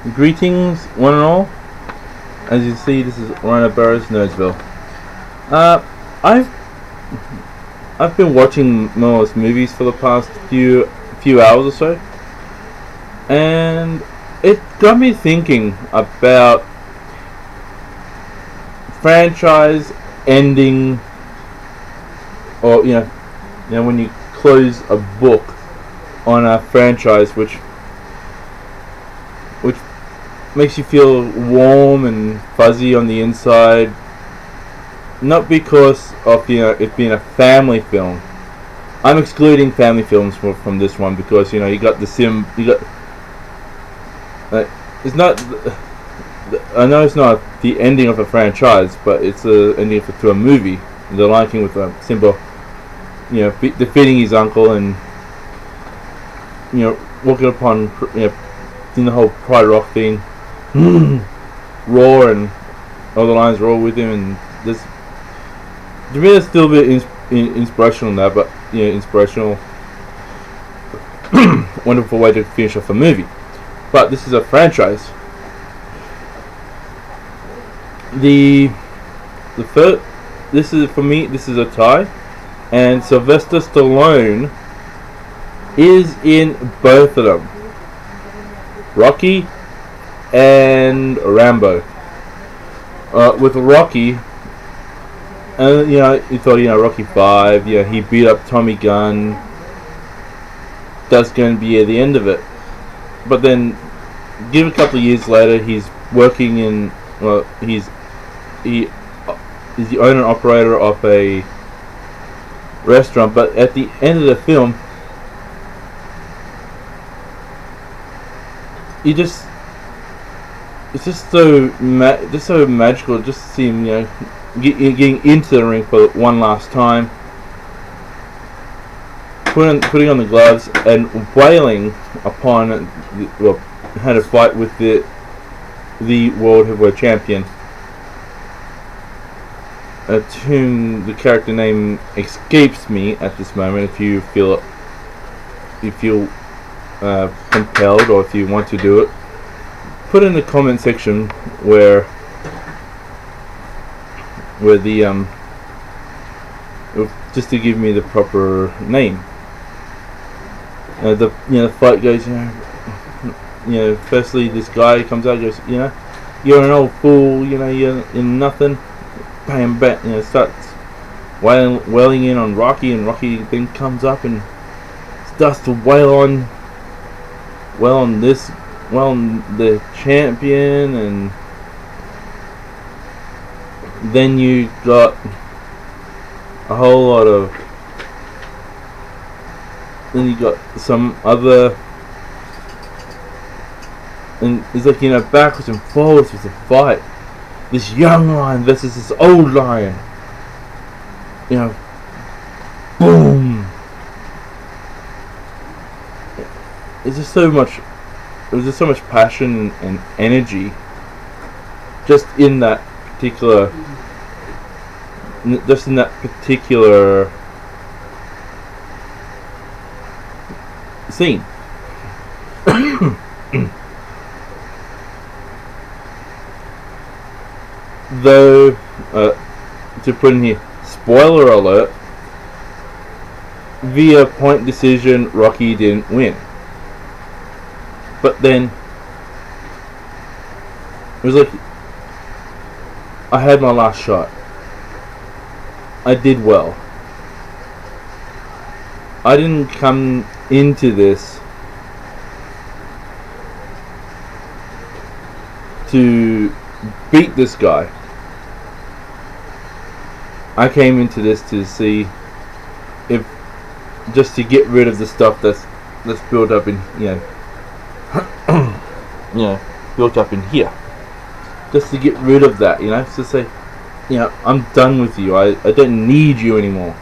Greetings, one and all. As you see, this is Rhino Burrows, Nerdsville. Uh, I've I've been watching most movies for the past few hours or so, and it got me thinking about franchise ending, or when you close a book on a franchise, which makes you feel warm and fuzzy on the inside, not because of it being a family film. I'm excluding family films from this one because you got it's not. I know it's not the ending of a franchise, but it's the ending to a movie. The Lion King with Simba, defeating his uncle and walking upon in the whole Pride Rock thing, roar, and all the lions roar with him, and this. To me, it's still a bit inspirational now, but inspirational, wonderful way to finish off a movie. But this is a franchise. The first, this is for me. This is a tie, and Sylvester Stallone is in both of them, Rocky and Rambo. With Rocky. You thought, Rocky 5, he beat up Tommy Gunn. That's going to be the end of it. But then, give a couple of years later, he's working in, he's the owner and operator of a restaurant. But at the end of the film, it's just so magical just to see him, getting into the ring for one last time, putting on the gloves and wailing upon, had a fight with the World Heavyweight Champion, to whom the character name escapes me at this moment. If you feel compelled, or if you want to do it, put in the comment section where the just to give me the proper name. The fight goes, firstly this guy comes out and goes, you're an old fool, you're nothing. Bam, bam, starts wailing in on Rocky, and Rocky then comes up and starts to wail on the champion, and then you got a whole lot of. Then you got some other, and it's like backwards and forwards with the fight. This young lion versus this old lion. Boom. It's just so much. There's just so much passion and energy just in that particular scene. Though, to put in here, spoiler alert, via point decision, Rocky didn't win. But then, it was like, I had my last shot. I did well. I didn't come into this to beat this guy. I came into this to see if, just to get rid of the stuff that's built up in, built up in here. Just to get rid of that, to say, I'm done with you. I don't need you anymore.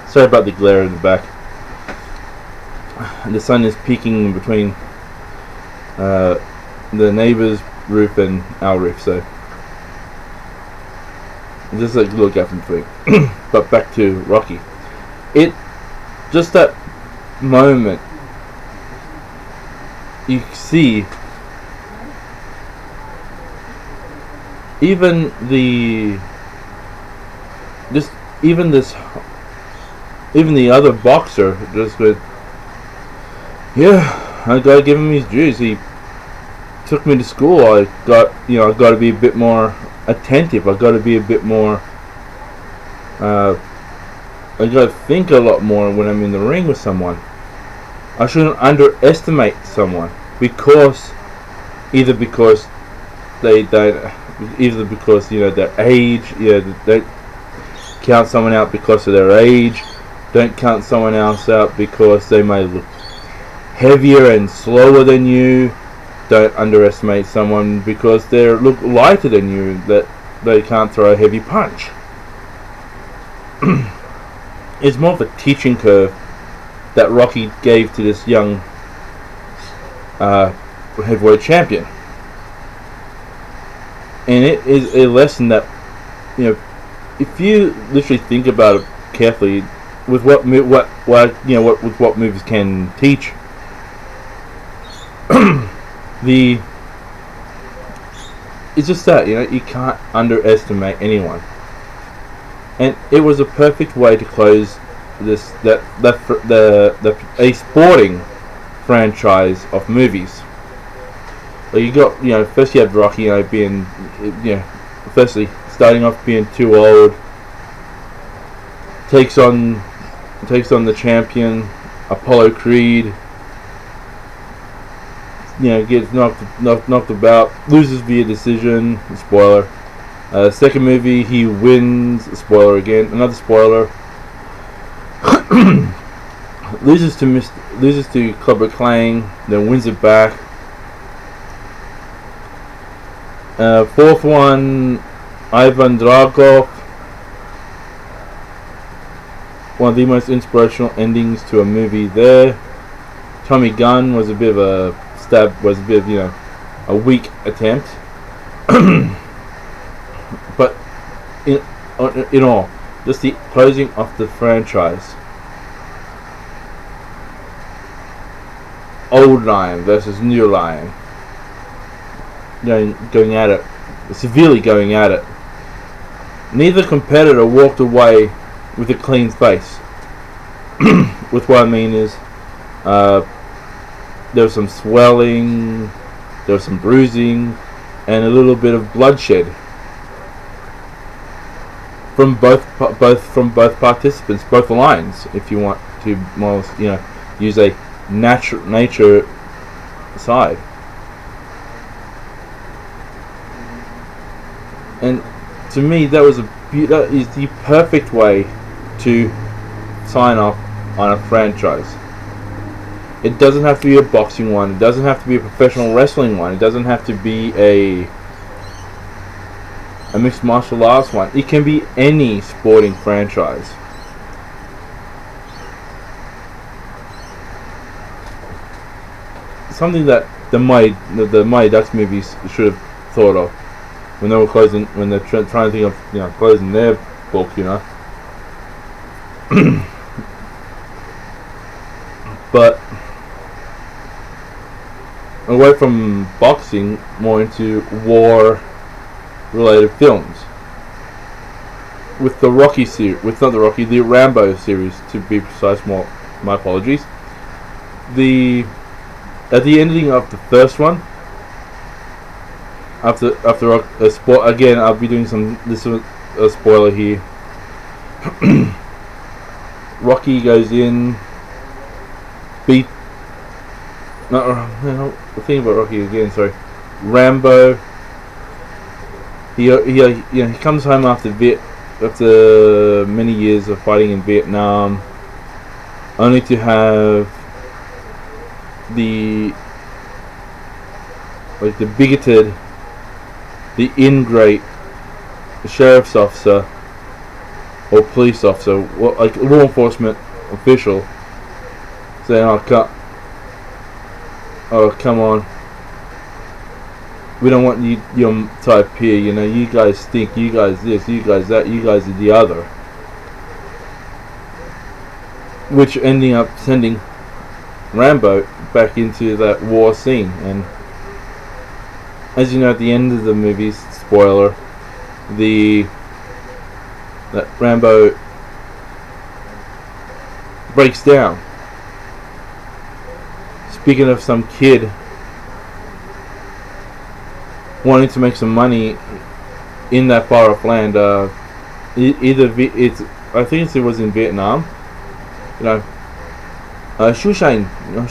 Sorry about the glare in the back. The sun is peeking between the neighbor's roof and our roof, so just a little gap in between. But back to Rocky. Just that moment, you see even the just even this even the other boxer just went, yeah, I gotta give him his dues. He took me to school. I got to be a bit more attentive. I got to be a bit more. I got to think a lot more when I'm in the ring with someone. I shouldn't underestimate someone either because they don't, either because their age. They count someone out because of their age. Don't count someone else out because they may look heavier and slower than you. Don't underestimate someone because they look lighter than you, that they can't throw a heavy punch. It's more of a teaching curve that Rocky gave to this young heavyweight champion, and it is a lesson that if you literally think about it carefully, with what movies can teach. It's just that you can't underestimate anyone, and it was a perfect way to close a sporting franchise of movies. Well, you got first you had Rocky being firstly starting off being too old, takes on the champion Apollo Creed. Gets knocked about, loses via decision. Spoiler. Second movie, he wins. Spoiler again. Another spoiler. loses to Clubber Lang, then wins it back. Fourth one, Ivan Drago. One of the most inspirational endings to a movie there. Tommy Gunn was a bit of a a weak attempt. But in all, just the closing of the franchise. Old Lion versus New Lion. Going at it. Severely going at it. Neither competitor walked away with a clean face. With what I mean is, there was some swelling, there was some bruising, and a little bit of bloodshed from both participants, both lines. If you want to more, use a nature side, and to me that is the perfect way to sign off on a franchise. It doesn't have to be a boxing one. It doesn't have to be a professional wrestling one. It doesn't have to be a mixed martial arts one. It can be any sporting franchise. Something that the Mighty Ducks movies should have thought of when they were when they're trying to think of closing their book. But away from boxing, more into war-related films. With the Rocky series, the Rambo series, to be precise. My apologies. At the ending of the first one, after a sport again, I'll be doing this is a spoiler here. Rocky goes in, the thing about Rocky again. Sorry, Rambo. He comes home after many years of fighting in Vietnam, only to have the bigoted, the ingrate sheriff's officer or police officer, like law enforcement official, saying, "Oh, come on, we don't want your type here. You guys stink. You guys this. You guys that. You guys are the other." Which ending up sending Rambo back into that war scene. And as you know, at the end of the movie, spoiler, that Rambo breaks down. Speaking of some kid wanting to make some money in that far off land, I think it was in Vietnam. You know, shoe shine, you know.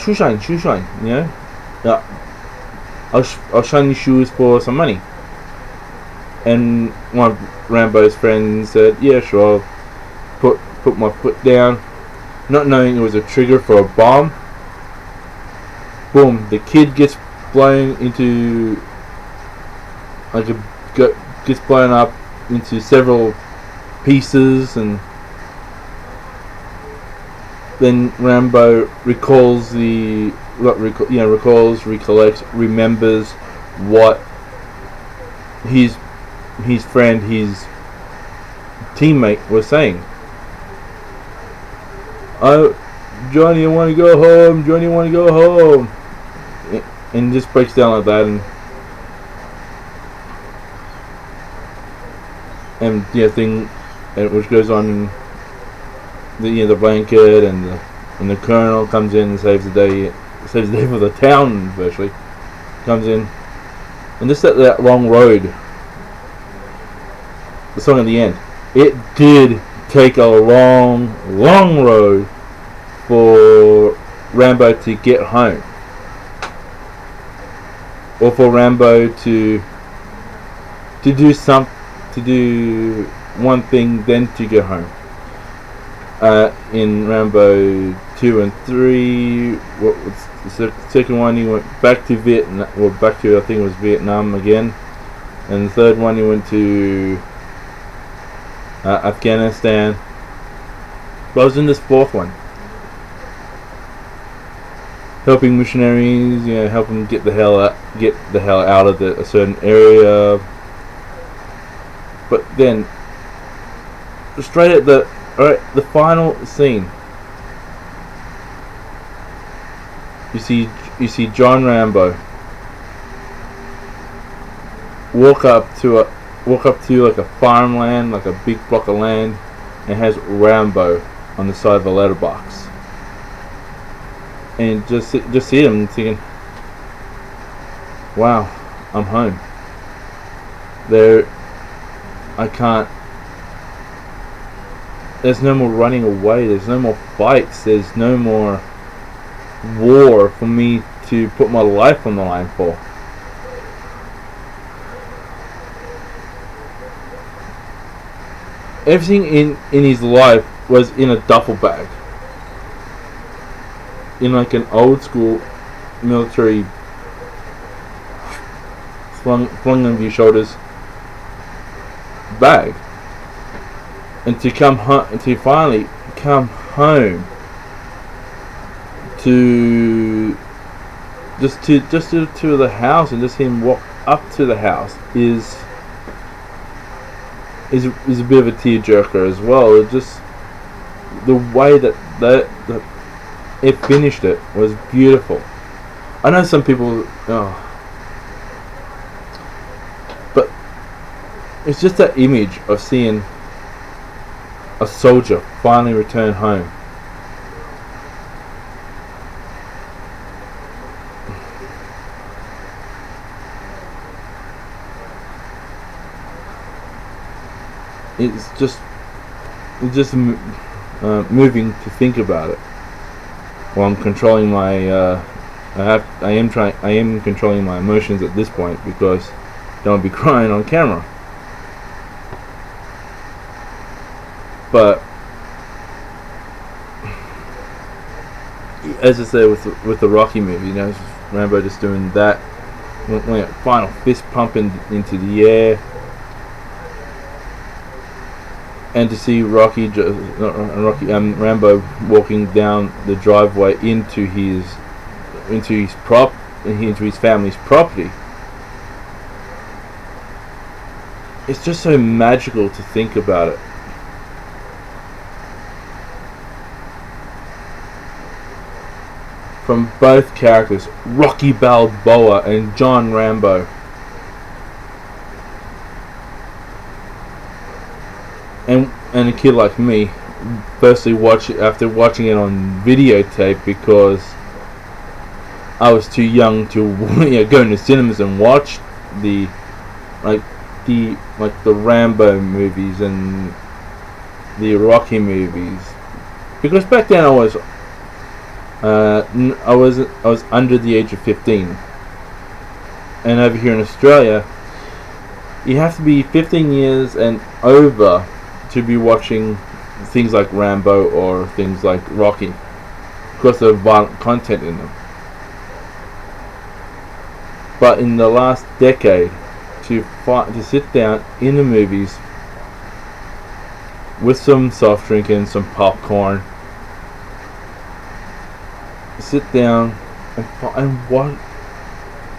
I'll shine your shoes for some money. And one of Rambo's friends said, yeah, sure. Put my foot down, not knowing it was a trigger for a bomb. Boom! The kid gets blown into gets blown up into several pieces, and then Rambo recollects, remembers what his friend, his teammate was saying. Oh, Johnny, I want to go home. Johnny, I want to go home. And just breaks down like that, and which goes on. The blanket and the colonel comes in and saves the day for the town virtually. Comes in, and just at that long road. The song at the end. It did take a long road for Rambo to get home, or for Rambo to do one thing, then to get home. In Rambo 2 and 3, what was the second one? He went back to Vietnam. Well, back to, I think it was Vietnam again. And the third one, he went to Afghanistan. But I was in this fourth one, helping missionaries, helping get the hell out of a certain area. But then, straight at the final scene, you see John Rambo walk up to like a farmland, like a big block of land, and has Rambo on the side of the letterbox, and just see him thinking, wow, I'm home. There's no more running away, there's no more fights, there's no more war for me to put my life on the line for. Everything in his life was in a duffel bag, in like an old school military flung over your shoulders bag. And to finally come home to the house, and just him walk up to the house is a bit of a tearjerker as well. It just, the way that it finished it was beautiful. I know some people, but it's just that image of seeing a soldier finally return home. It's just moving to think about it. Well, I'm controlling my I am controlling my emotions at this point, because I don't want to be crying on camera. But as I said with the Rocky movie, Rambo just doing that, final fist pumping into the air, and to see Rambo walking down the driveway into his family's property. It's just so magical to think about it. From both characters, Rocky Balboa and John Rambo. and a kid like me, firstly after watching it on videotape, because I was too young to go into cinemas and watch the the Rambo movies and the Rocky movies, because back then I was under the age of 15, and over here in Australia you have to be 15 years and over to be watching things like Rambo or things like Rocky, because of violent content in them. But in the last decade, to sit down in the movies with some soft drink and some popcorn, sit down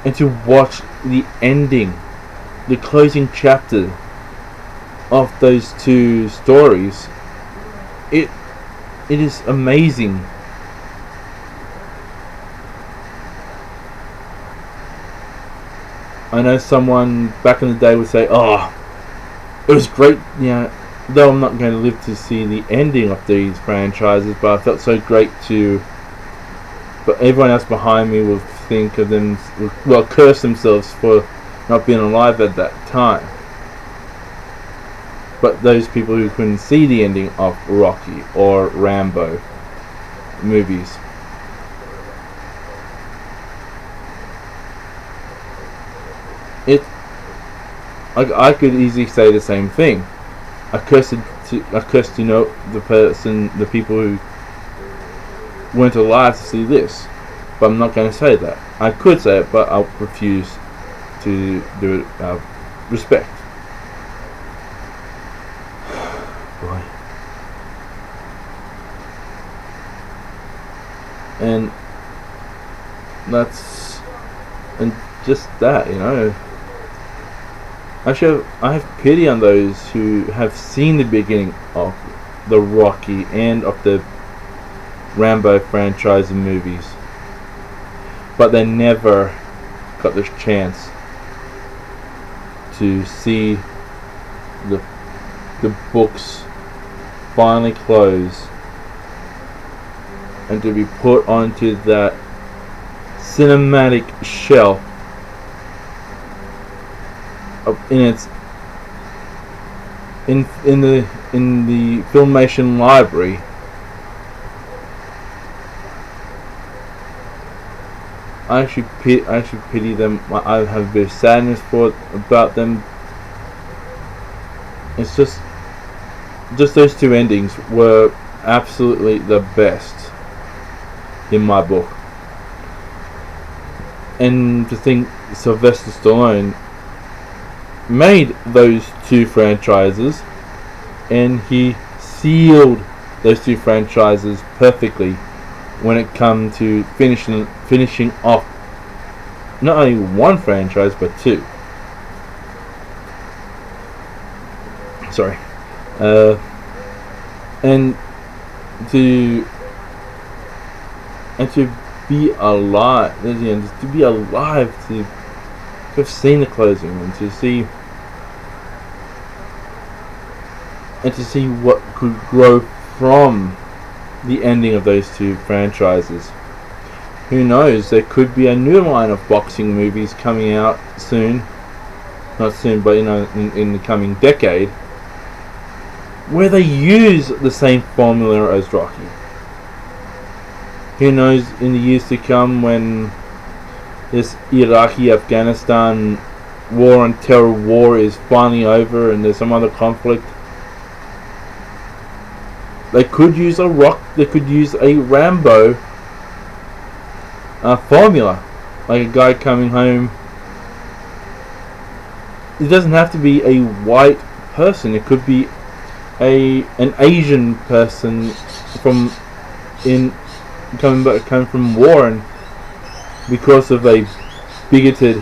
and to watch the ending, the closing chapter of those two stories, it is amazing. I know someone back in the day would say, "Oh, it was great." Though I'm not going to live to see the ending of these franchises, but I felt so great to. But everyone else behind me will think of them, curse themselves for not being alive at that time. But those people who couldn't see the ending of Rocky or Rambo movies. I could easily say the same thing. I curse the people who weren't alive to see this, but I'm not going to say that. I could say it, but I'll refuse to do it out of respect. Boy. And just that, I have pity on those who have seen the beginning of the Rocky and of the Rambo franchise of movies, but they never got this chance to see the books finally close and to be put onto that cinematic shelf in the Filmation library. I actually pity them. I have a bit of sadness about them. It's just those two endings were absolutely the best in my book. And to think Sylvester Stallone made those two franchises, and he sealed those two franchises perfectly when it come to finishing off not only one franchise but two. Sorry. And to be alive, just to be alive, to have seen the closing, and to see what could grow from the ending of those two franchises. Who knows, there could be a new line of boxing movies coming out soon. Not soon, but in the coming decade, where they use the same formula as Rocky. Who knows, in the years to come, when this Iraqi-Afghanistan war and terror war is finally over and there's some other conflict, they could use a Rambo formula, like a guy coming home. It doesn't have to be a white person. It could be an Asian person coming from war, and because of a bigoted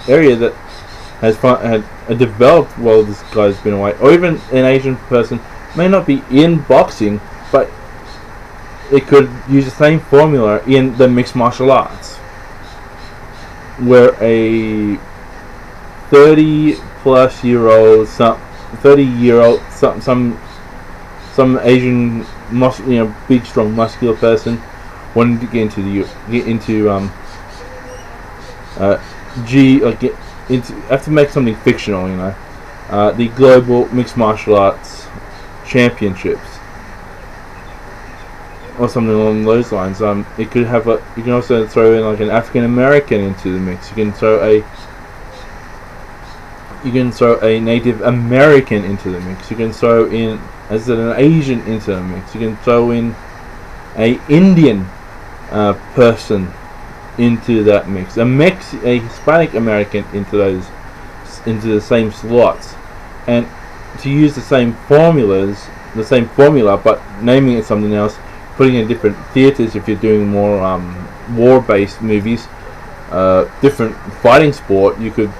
area that has developed while this guy's been away, or even an Asian person may not be in boxing, but it could use the same formula in the mixed martial arts. where a 30 plus year old, 30-year-old, some Asian, big strong muscular person wanted to get into have to make something fictional, the global mixed martial arts championships or something along those lines. It could have you can also throw in like an African American into the mix. You can throw a Native American into the mix. You can throw in an Asian into the mix. You can throw in a Indian person into that mix. A Hispanic American into the same slots, and to use the same formula, but naming it something else, putting it in different theaters if you're doing more war-based movies, different fighting sport. You could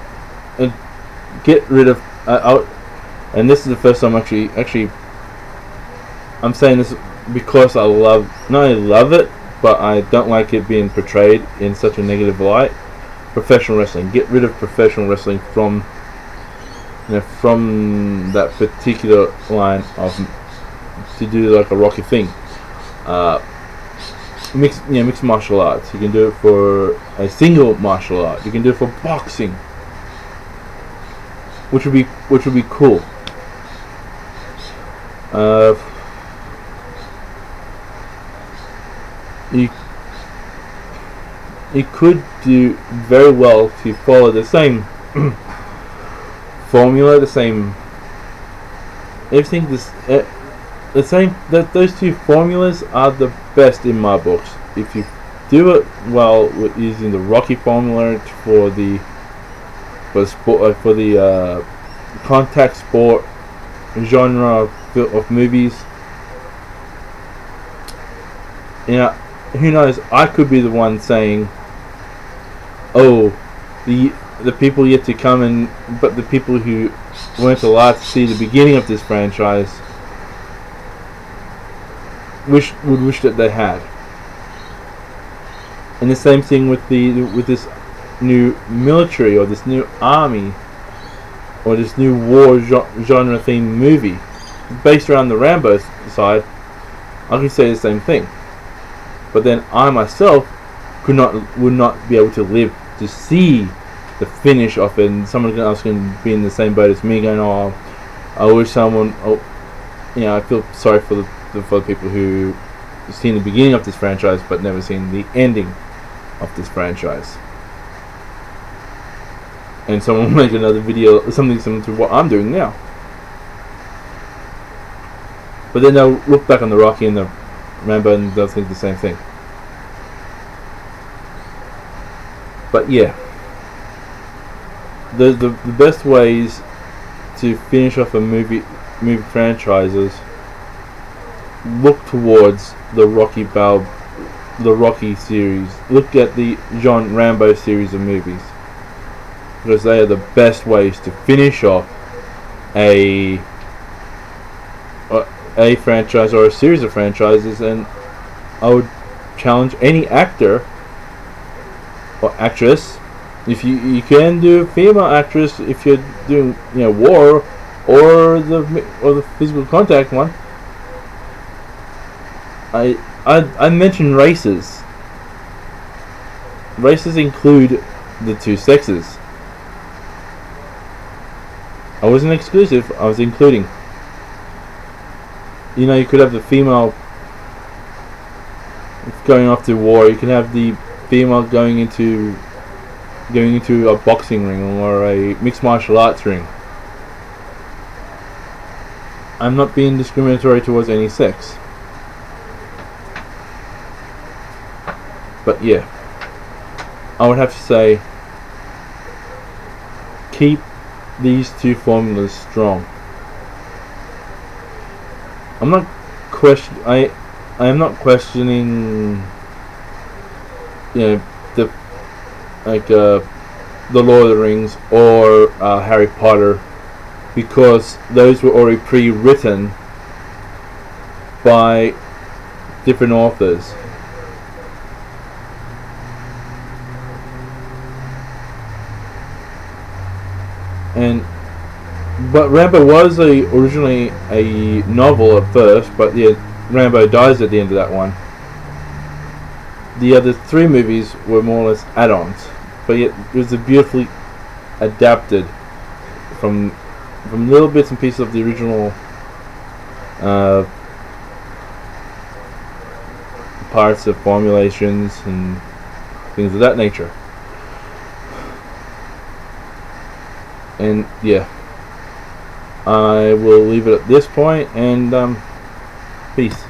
get rid of and this is the first time actually I'm saying this because I love it, but I don't like it being portrayed in such a negative light. Professional wrestling. Get rid of professional wrestling from that particular line of to do like a Rocky thing. Mixed martial arts. You can do it for a single martial art. You can do it for boxing, which would be cool. You could do very well to follow the same formula, the same everything. The same. Those two formulas are the best in my books. If you do it well with using the Rocky formula for the contact sport genre of movies, who knows? I could be the one saying, "Oh, the people yet to come," but the people who weren't alive to see the beginning of this franchise would wish that they had. And the same thing with this new military or this new army or this new war genre themed movie based around the Rambo side. I could say the same thing, but then I myself would not be able to live to see the finish of it, and someone else can be in the same boat as me, going, "Oh, I wish someone." I feel sorry for the people who have seen the beginning of this franchise but never seen the ending of this franchise. And someone will make another video, something similar to what I'm doing now. But then they'll look back on the Rocky and the Rambo and they'll think the same thing. But yeah, the best ways to finish off a movie franchises, look towards the Rocky series. Look at the John Rambo series of movies, because they are the best ways to finish off a franchise or a series of franchises. And I would challenge any actor or actress, if you can do female actress if you're doing war or the physical contact one. I mentioned races. Races include the two sexes. I wasn't exclusive, I was including. You could have the female going off to war. You can have the female going into a boxing ring or a mixed martial arts ring. I'm not being discriminatory towards any sex. But yeah, I would have to say, keep these two formulas strong. I am not questioning the Lord of the Rings or Harry Potter, because those were already pre-written by different authors. But Rambo was originally a novel at first, but yeah, Rambo dies at the end of that one. The other three movies were more or less add-ons, but yet it was beautifully adapted from little bits and pieces of the original parts of formulations and things of that nature. And yeah, I will leave it at this point, and peace.